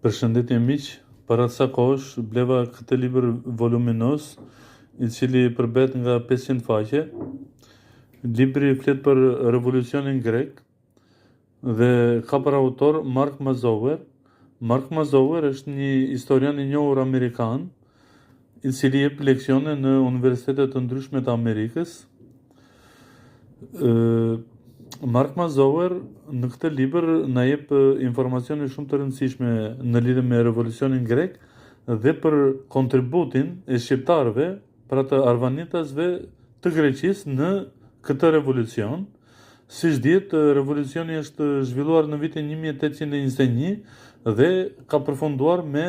Përshëndetje miq, para ca kohësh bleva këtë libër voluminos, i cili përbet nga 500 faqe. Libri flet për revolucionin grek dhe ka për autor Mark Mazower. Mark Mazower është një historian i njohur amerikan, i cili jep leksione në universitetet të ndryshme të Amerikës. Mark Mazower në këtë libër na jep informacione shumë të rëndësishme në lidhje me revolucionin grek dhe për kontributin e shqiptarëve, pra të arvanitasve të Greqisë në këtë revolucion. Siç dihet, revolucioni është zhvilluar në vitin 1821 dhe ka përfunduar me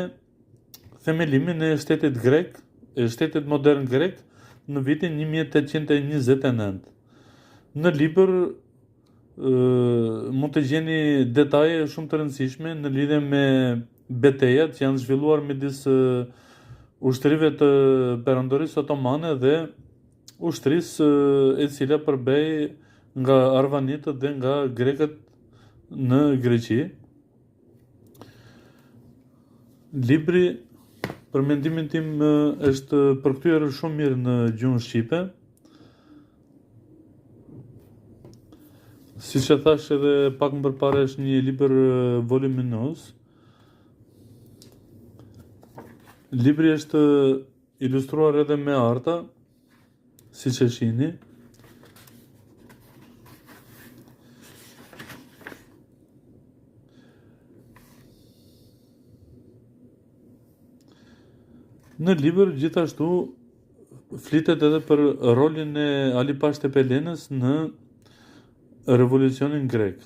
themelimin e shtetit grek, e shtetit modern grek në vitin 1829. Në libër mund të gjeni detaje shumë të rëndësishme në lidhje me betejat që janë zhvilluar midis ushtrisë të perandorisë otomane dhe ushtrisë e cila përbej nga arvanitët dhe nga grekët në Greqi. Libri, për mendimin tim, është përkthyer shumë mirë në gjuhën shqipe. Siç e thash edhe pak më përpara, është një libër voluminos. Libri është ilustruar edhe me arta, siç e shihni. Në libër gjithashtu flitet edhe për rolin e Ali Pashtepelenës në revolucionin grek.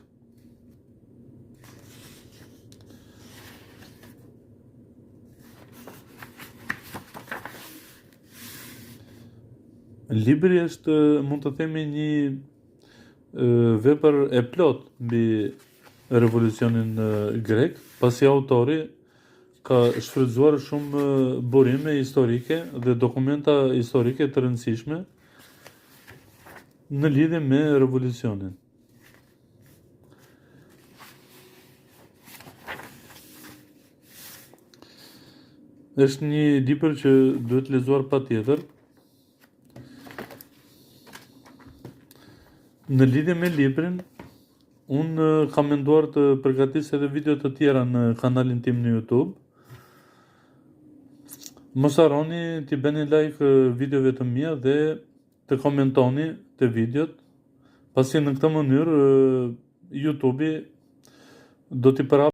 Libri është, mund të themi, një vepër e plot mbi revolucionin grek, pasi autori ka shfrytzuar shumë burime historike dhe dokumenta historike të rëndësishme në lidhje me revolucionin. Është një libër që duhet lexuar patjetër. Në lidhje me librin, unë kam menduar të përgatis edhe video të tjera në kanalin tim në YouTube. Mos harroni t'i bëni like videove të mia dhe të komentoni të videot, pasi në këtë mënyrë YouTube do t'i përhap